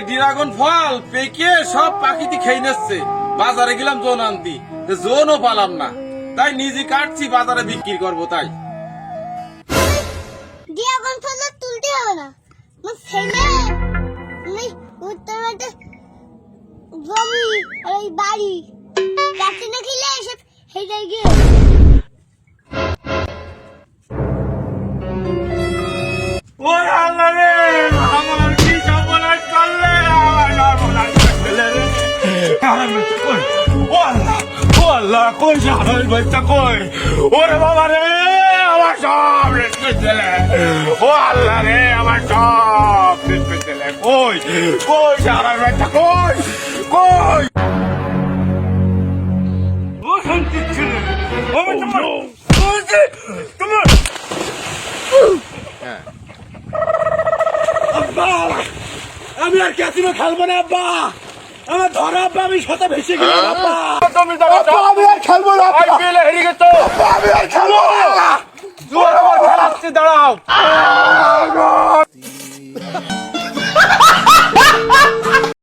Dragon ফল পেকে সব পাখিতে খেয়ে নিচ্ছে। বাজারে গেলাম জোন আনতি, জোনও পালাম না, তাই নিজে কাটছি বাজারে বিক্রি করবো। তাই ড্রাগন ফল তুলতে হবে না, ফেলে উত্তরটা জমি আর এই বাড়ি কাটতে না খেলে এসে হেঁটে গিয়ে ওরে আল্লাহ রে, আমার কি সর্বনাশ করলে, আমার সর্বনাশ করলে রে। ও আল্লাহ, ও আল্লাহ, কই সারাই বাচ্চা কই? ওরে বাবা রে, আমার সব শেষ করে দিলে। ও আল্লাহ রে, আমার সব শেষ করে দিলে। কই কই সারাই বাচ্চা কই কই? ও শান্তি ছিল, আমি তোমার তোমার আব্বা, আমি আর ক্যাসিনো খেলবো না আব্বা, আমার ধরা আব্বা, আমি সাথে ভেসে গেলাম আব্বা। তুমি আমি আর খেলবো না, হেরে গেছো, আমি আর খেলবো না, জোর আমার খেলাচ্ছি, দাঁড়াও।